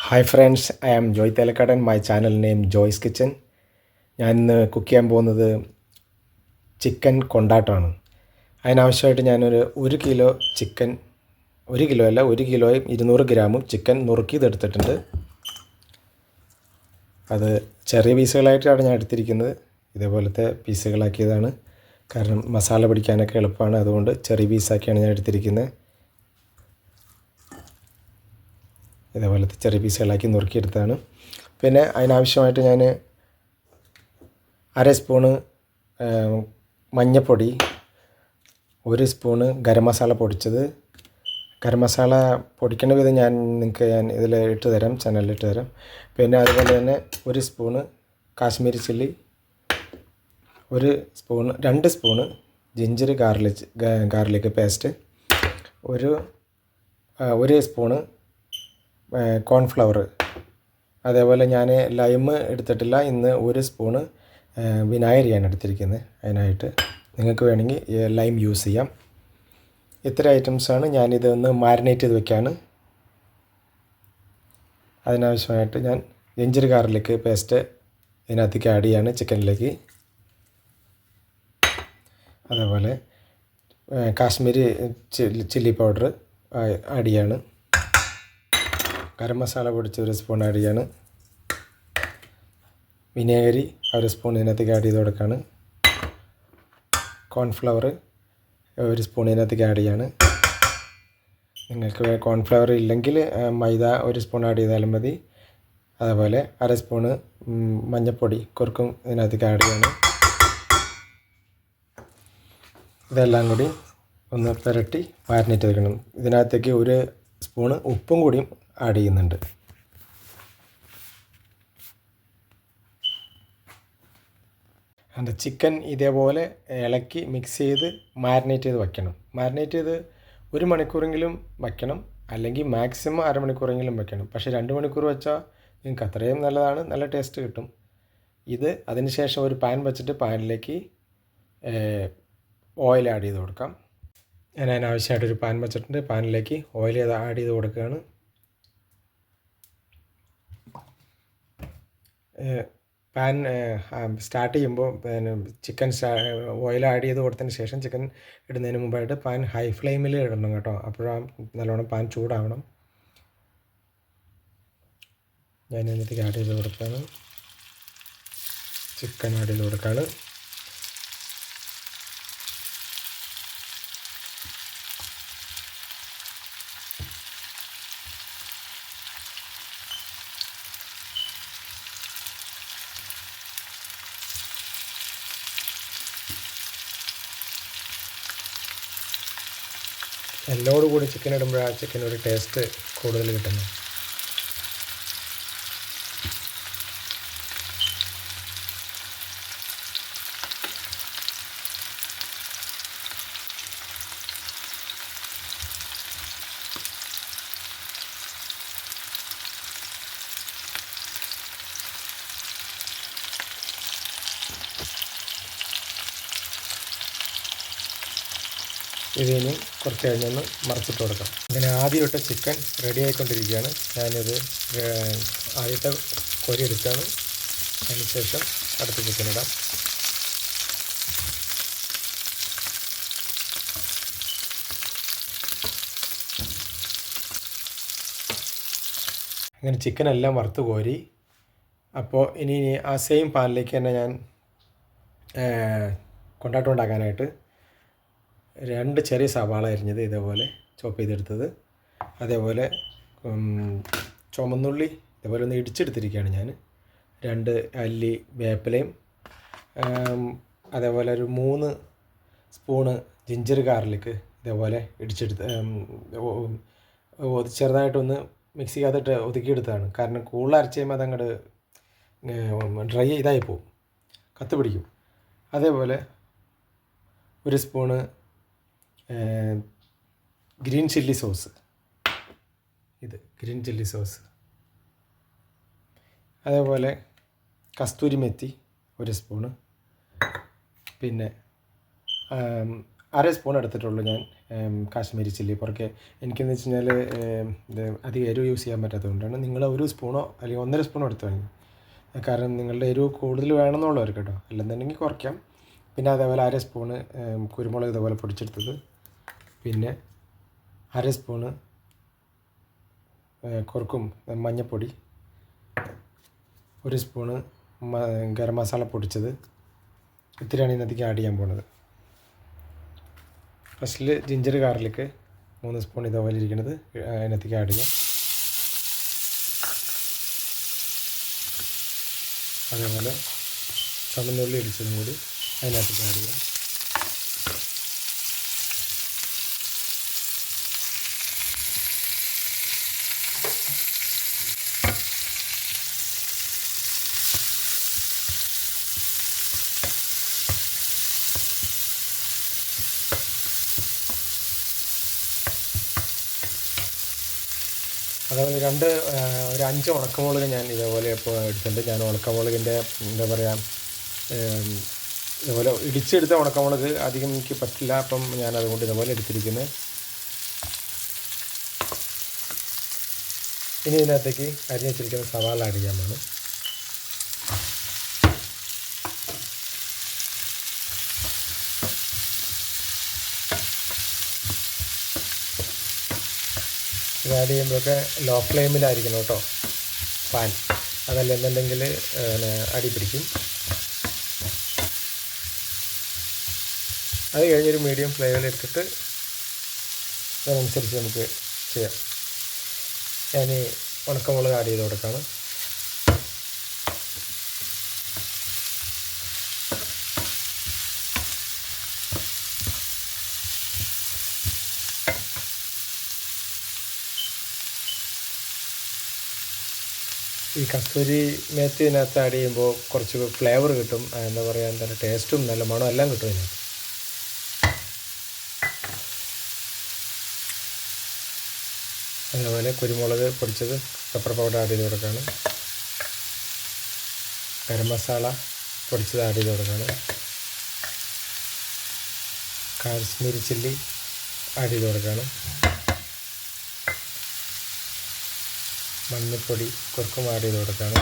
Hi friends, I am Joy Thelakkadan. My channel name Joy's kitchen. ഞാൻ ഇന്ന് cook ചെയ്യാൻ പോകുന്നത് ചിക്കൻ കൊണ്ടാട്ടമാണ്. അതിനാവശ്യമായിട്ട് ഞാനൊരു 1 കിലോ ചിക്കൻ, 1 കിലോ അല്ല, 1 കിലോയും 200 ഗ്രാമും ചിക്കൻ നുറുക്കിയതെടുത്തിട്ടുണ്ട്. അത് ചെറിയ പീസുകളായിട്ടാണ് ഞാൻ എടുത്തിരിക്കുന്നത്. ഇതേപോലത്തെ പീസുകളാക്കിയതാണ്. കാരണം മസാല പിടിക്കാനൊക്കെ എളുപ്പമാണ്. അതുകൊണ്ട് ചെറിയ പീസാക്കിയാണ് ഞാൻ എടുത്തിരിക്കുന്നത്. ഇതേപോലത്തെ ചെറിയ പീസുകളാക്കി നുറുക്കിയെടുത്താണ്. പിന്നെ അതിനാവശ്യമായിട്ട് ഞാൻ 1/2 സ്പൂണ് മഞ്ഞൾപ്പൊടി, 1 സ്പൂണ് ഗരം മസാല പൊടിച്ചത്. ഗരം മസാല പൊടിക്കേണ്ട വിധം ഞാൻ ഇതിൽ ഇട്ട് തരാം, ചാനലിൽ ഇട്ട് തരാം. പിന്നെ അതുപോലെ തന്നെ 1 spoon Kashmiri chilli, 2 spoon ginger garlic paste, ഒരു സ്പൂണ് കോൺഫ്ലവർ. അതേപോലെ ഞാൻ ലൈം എടുത്തിട്ടില്ല. ഇന്ന് 1 സ്പൂണ് വിനാഗിരിയാണ് എടുത്തിരിക്കുന്നത്. അതിനായിട്ട് നിങ്ങൾക്ക് വേണമെങ്കിൽ ലൈം യൂസ് ചെയ്യാം. ഇത്ര ഐറ്റംസാണ്. ഞാനിതൊന്ന് മാരിനേറ്റ് ചെയ്ത് വെക്കുകയാണ്. അതിനാവശ്യമായിട്ട് ഞാൻ ജിഞ്ചർ ഗാർലിക് പേസ്റ്റ് ഇതിനകത്തേക്ക് ആഡ് ചെയ്യാണ്, ചിക്കനിലേക്ക്. അതേപോലെ കാശ്മീരി ചില്ലി പൗഡർ ആഡ് ചെയ്യാണ്. ഗരം മസാല പൊടിച്ച് 1 സ്പൂൺ ആഡ് ചെയ്യാണ്. വിനാഗിരി 1 സ്പൂൺ ഇതിനകത്തേക്ക് ആഡ് ചെയ്ത് കൊടുക്കുകയാണ്. കോൺഫ്ലവർ 1 സ്പൂൺ ഇതിനകത്തേക്ക് ആഡ് ചെയ്യാണ്. നിങ്ങൾക്ക് കോൺഫ്ലവർ ഇല്ലെങ്കിൽ മൈദ 1 സ്പൂൺ ആഡ് ചെയ്താലും മതി. അതേപോലെ 1/2 സ്പൂണ് മഞ്ഞൾപ്പൊടി കുറുക്കും ഇതിനകത്തേക്ക് ആഡ് ചെയ്യാണ്. ഇതെല്ലാം കൂടി ഒന്ന് പുരട്ടി മാരിനേറ്റ് വെക്കണം. ഇതിനകത്തേക്ക് 1 സ്പൂണ് ഉപ്പും കൂടിയും ആഡ് ചെയ്യുന്നുണ്ട്. ചിക്കൻ ഇതേപോലെ ഇളക്കി മിക്സ് ചെയ്ത് മാരിനേറ്റ് ചെയ്ത് വയ്ക്കണം. മാരിനേറ്റ് ചെയ്ത് 1 മണിക്കൂറെങ്കിലും വയ്ക്കണം, അല്ലെങ്കിൽ മാക്സിമം 1/2 മണിക്കൂറെങ്കിലും വയ്ക്കണം. പക്ഷേ 2 മണിക്കൂർ വെച്ചാൽ നിങ്ങൾക്ക് അത്രയും നല്ലതാണ്, നല്ല ടേസ്റ്റ് കിട്ടും. അതിന് ശേഷം ഒരു പാൻ വെച്ചിട്ട് പാനിലേക്ക് ഓയിൽ ആഡ് ചെയ്ത് കൊടുക്കാം. ഞാൻ അതിനാവശ്യമായിട്ടൊരു പാൻ വെച്ചിട്ടുണ്ട്. പാനിലേക്ക് ഓയിൽ ആഡ് ചെയ്ത് കൊടുക്കുകയാണ്. പാൻ സ്റ്റാർട്ട് ചെയ്യുമ്പോൾ ചിക്കൻ ഓയിൽ ആഡ് ചെയ്ത് കൊടുത്തതിന് ശേഷം ചിക്കൻ ഇടുന്നതിന് മുമ്പായിട്ട് പാൻ ഹൈ ഫ്ലെയിമിൽ ഇടണം കേട്ടോ. അപ്പോഴാണ് നല്ലോണം പാൻ ചൂടാവണം. ഞാൻ ഇതിനകത്തേക്ക് ആഡ് ചെയ്ത് കൊടുക്കുകയാണ്. ചിക്കൻ ആഡ് ചെയ്ത് കൊടുക്കുകയാണ്. എല്ലോട് കൂടി ചിക്കൻ ഇടുമ്പോഴാണ് ചിക്കൻ ഒരു ടേസ്റ്റ് കൂടുതൽ കിട്ടുന്നത്. ഇതിന് കുറച്ച് കഴിഞ്ഞൊന്ന് മറിച്ചിട്ട് കൊടുക്കാം. അങ്ങനെ ആദ്യമായിട്ട് ചിക്കൻ റെഡി ആയിക്കൊണ്ടിരിക്കുകയാണ്. ഞാനിത് ആദ്യത്തെ കോരി എടുക്കുകയാണ്. അതിനുശേഷം അടുത്ത ചിക്കൻ ഇടാം. അങ്ങനെ ചിക്കനെല്ലാം വറുത്ത് കോരി. അപ്പോൾ ഇനി ആ സെയിം പാനിലേക്ക് തന്നെ ഞാൻ കൊണ്ടാട്ടം ഉണ്ടാക്കാനായിട്ട് 2 ചെറിയ സവാള അരിഞ്ഞത് ഇതേപോലെ ചോപ്പ് ചെയ്തെടുത്തത്, അതേപോലെ ചുമന്നുള്ളി ഇതേപോലെ ഒന്ന് ഇടിച്ചെടുത്തിരിക്കുകയാണ് ഞാൻ. 2 അല്ലി വേപ്പിലയും, അതേപോലെ ഒരു 3 സ്പൂണ് ജിഞ്ചർ ഗാർലിക് ഇതേപോലെ ഇടിച്ചെടുത്ത് ചെറുതായിട്ടൊന്ന് മിക്സിക്കകത്തിട്ട് ഒതുക്കിയെടുത്തതാണ്. കാരണം കൂടുതൽ അരച്ച് കഴിയുമ്പോൾ അതങ്ങോട്ട് ഡ്രൈ ഇതായി പോവും, കത്ത് പിടിക്കും. അതേപോലെ 1 spoon green chilli sauce, green chilli sauce. അതേപോലെ കസ്തൂരി മെത്തി 1 സ്പൂണ്. പിന്നെ അര സ്പൂൺ എടുത്തിട്ടുള്ളൂ ഞാൻ കാശ്മീരി ചില്ലി. പുറകെ എനിക്കെന്ന് വെച്ച് കഴിഞ്ഞാൽ ഇത് അധികം എരിവ് യൂസ് ചെയ്യാൻ പറ്റാത്തതുകൊണ്ടാണ്. നിങ്ങൾ 1 സ്പൂണോ അല്ലെങ്കിൽ 1.5 സ്പൂണോ എടുത്ത് വാങ്ങി. കാരണം നിങ്ങളുടെ എരിവ് കൂടുതൽ വേണമെന്നുള്ളവർക്ക് കേട്ടോ, അല്ലെന്നുണ്ടെങ്കിൽ കുറയ്ക്കാം. പിന്നെ അതേപോലെ അര സ്പൂണ് കുരുമുളക് ഇതേപോലെ പൊടിച്ചെടുത്തത്, പിന്നെ അര സ്പൂണ് കുറുക്കും മഞ്ഞൾപ്പൊടി, 1 സ്പൂണ് ഗരം മസാല പൊടിച്ചത്, ഇത്തിരിയാണ് ഇതിനകത്തേക്ക് ആഡ് ചെയ്യാൻ പോകുന്നത്. ഫസ്റ്റിൽ ജിഞ്ചർ ഗാർലിക്ക് 3 സ്പൂൺ ഇതേപോലെ ഇരിക്കുന്നത് അതിനകത്തേക്ക് ആഡ് ചെയ്യാം. അതേപോലെ ചുവന്നുള്ളി ഇടിച്ചതും കൂടി അതിനകത്തേക്ക് ആഡ് ചെയ്യാം. അതേപോലെ ഒരു 5 ഉണക്കമുളക് ഞാൻ ഇതേപോലെ ഇപ്പോൾ എടുത്തിട്ടുണ്ട്. ഞാൻ ഉണക്കമുളകിൻ്റെ എന്താ പറയുക, ഇതുപോലെ ഇടിച്ചെടുത്ത ഉണക്കമുളക് അധികം എനിക്ക് പറ്റില്ല, അപ്പം ഞാൻ അതുകൊണ്ട് ഇതുപോലെ എടുത്തിരിക്കുന്നത്. ഇനി ഇതിനകത്തേക്ക് അരിഞ്ഞ് വെച്ചിരിക്കുന്ന സവാള ആഡ് ചെയ്യാൻ വേണം. ഇത് ആഡ് ചെയ്യുമ്പോഴൊക്കെ ലോ ഫ്ലെയിമിലായിരിക്കണം കേട്ടോ പാൻ, അതല്ലെന്നുണ്ടെങ്കിൽ അടി പിടിക്കും. അത് കഴിഞ്ഞൊരു മീഡിയം ഫ്ലെയിമിലെടുത്തിട്ട് അതനുസരിച്ച് നമുക്ക് ചെയ്യാം. ഞാൻ ഉണക്കമുളക് ആഡ് ചെയ്ത് കൊടുക്കുകയാണ്. ഈ കസ്തൂരി മേത്തി ഇതിനകത്ത് ആഡ് ചെയ്യുമ്പോൾ കുറച്ച് ഫ്ലേവർ കിട്ടും, എന്താ പറയുക, എന്താ ടേസ്റ്റും നല്ല മണം എല്ലാം കിട്ടും ഇതിനകത്ത്. അതേപോലെ കുരുമുളക് പൊടിച്ചത്, പെപ്പർ പൗഡർ ആഡ് ചെയ്ത് കൊടുക്കുകയാണ്. ഗരം മസാല പൊടിച്ചത് ആഡ് ചെയ്ത് കൊടുക്കുകയാണ്. കാശ്മീരി ചില്ലി ആഡ് ചെയ്ത് കൊടുക്കുകയാണ്. മഞ്ഞൾപ്പൊടി കുറുക്കും ആഡ് ചെയ്ത് കൊടുക്കുകയാണ്.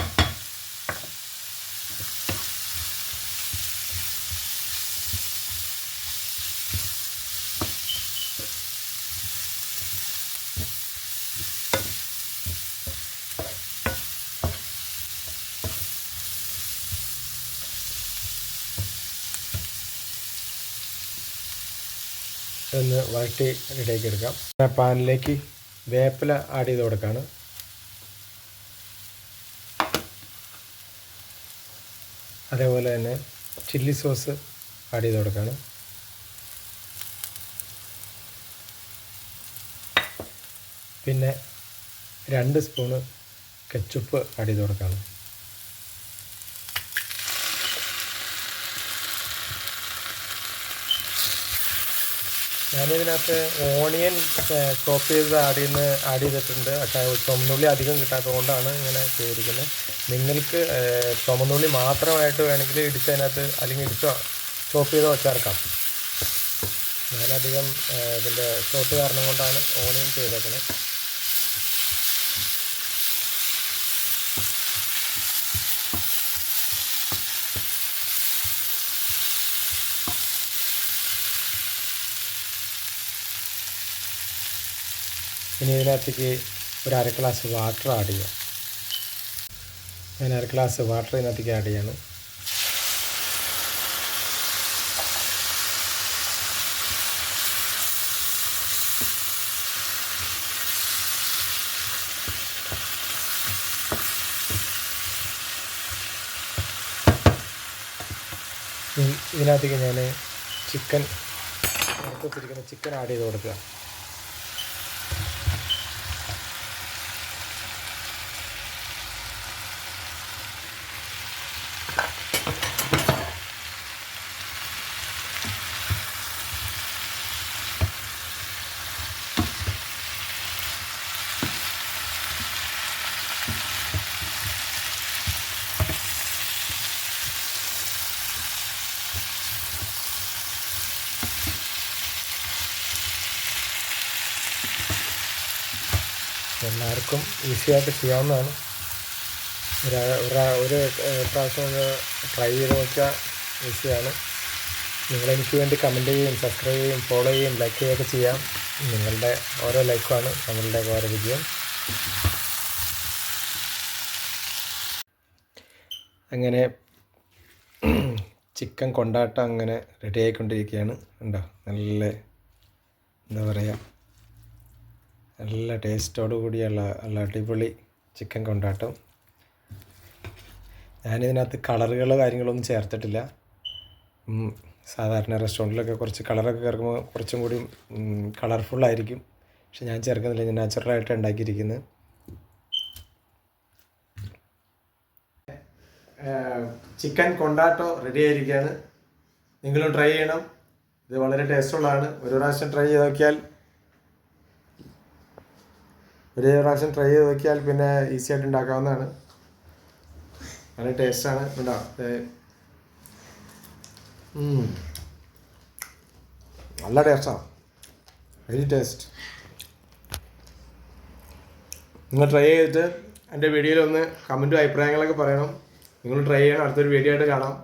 ഒന്ന് വഴറ്റി റെഡിയാക്കി എടുക്കാം. പാനിലേക്ക് വേപ്പില ആഡ് ചെയ്ത് കൊടുക്കുകയാണ്. അതേപോലെ തന്നെ ചില്ലി സോസ് ആഡ് ചെയ്ത് കൊടുക്കുകയാണ്. പിന്നെ 2 സ്പൂണ് കെച്ചപ്പ് ആഡ് ചെയ്ത് കൊടുക്കുകയാണ്. ഞാനിതിനകത്ത് ഓണിയൻ ചോപ്പ് ചെയ്ത് ആഡ് ചെയ്തിട്ടുണ്ട്. പക്ഷേ ചുമന്നുള്ളി അധികം കിട്ടാത്തത് കൊണ്ടാണ് ഇങ്ങനെ ചെയ്തിരിക്കുന്നത്. നിങ്ങൾക്ക് ചുമന്നുള്ളി മാത്രമായിട്ട് വേണമെങ്കിൽ ഇടിച്ചതിനകത്ത് അല്ലെങ്കിൽ ചോപ്പ് ചെയ്തോ ചേർക്കാം. ഞാനധികം ഇതിൻ്റെ ഷോർട്ട് കാരണം കൊണ്ടാണ് ഓണിയൻ ചെയ്തേക്കുന്നത്. ഇനി ഇതിനകത്തേക്ക് ഒരു 1/2 ഗ്ലാസ് വാട്ടർ ആഡ് ചെയ്യാം. ഞാൻ 1/2 ഗ്ലാസ് വാട്ടർ ഇതിനകത്തേക്ക് ആഡ് ചെയ്യണം. ഇതിനകത്തേക്ക് ഞാൻ ചിക്കൻ വറുത്തിരിക്കുന്ന ചിക്കൻ ആഡ് ചെയ്ത് കൊടുക്കുക. എല്ലാവർക്കും ഈസിയായിട്ട് ചെയ്യാവുന്നതാണ്. ഒരു പ്രാവശ്യം ഒന്ന് ട്രൈ ചെയ്ത് നോക്കിയാൽ ഈസിയാണ്. നിങ്ങളെനിക്ക് വേണ്ടി കമൻറ്റ് ചെയ്യുകയും സബ്സ്ക്രൈബ് ചെയ്യുകയും ഫോളോ ചെയ്യുകയും ലൈക്ക് ചെയ്യുകയൊക്കെ ചെയ്യാം. നിങ്ങളുടെ ഓരോ ലൈക്കുമാണ് നമ്മളുടെ ഓരോ വിജയം. അങ്ങനെ ചിക്കൻ കൊണ്ടാട്ടം അങ്ങനെ റെഡി ആയിക്കൊണ്ടിരിക്കുകയാണ്. ഉണ്ടോ, നല്ല എന്താ പറയുക, നല്ല ടേസ്റ്റോടു കൂടിയുള്ള നല്ല അടിപൊളി ചിക്കൻ കൊണ്ടാട്ടം. ഞാനിതിനകത്ത് കളറുകളോ കാര്യങ്ങളൊന്നും ചേർത്തിട്ടില്ല. സാധാരണ റെസ്റ്റോറൻറ്റിലൊക്കെ കുറച്ച് കളറൊക്കെ ചേർക്കുമ്പോൾ കുറച്ചും കൂടി കളർഫുള്ളായിരിക്കും. പക്ഷെ ഞാൻ ചേർക്കുന്നില്ല, ഞാൻ നാച്ചുറലായിട്ട് ഉണ്ടാക്കിയിരിക്കുന്നത്. ചിക്കൻ കൊണ്ടാട്ടോ റെഡി ആയിരിക്കുകയാണ്. നിങ്ങളും ട്രൈ ചെയ്യണം. ഇത് വളരെ ടേസ്റ്റുള്ളതാണ്. ഒരു പ്രാവശ്യം ട്രൈ ചെയ്ത് നോക്കിയാൽ പിന്നെ ഈസി ആയിട്ട് ഉണ്ടാക്കാവുന്നതാണ്. നല്ല ടേസ്റ്റാണ്. ഉണ്ടോ, നല്ല ടേസ്റ്റാണ്, വെരി ടേസ്റ്റ്. നിങ്ങൾ ട്രൈ ചെയ്തിട്ട് എൻ്റെ വീഡിയോയിൽ ഒന്ന് കമൻറ്റും അഭിപ്രായങ്ങളൊക്കെ പറയണം. നിങ്ങൾ ട്രൈ ചെയ്യണം. അടുത്തൊരു വീഡിയോ ആയിട്ട് കാണാം.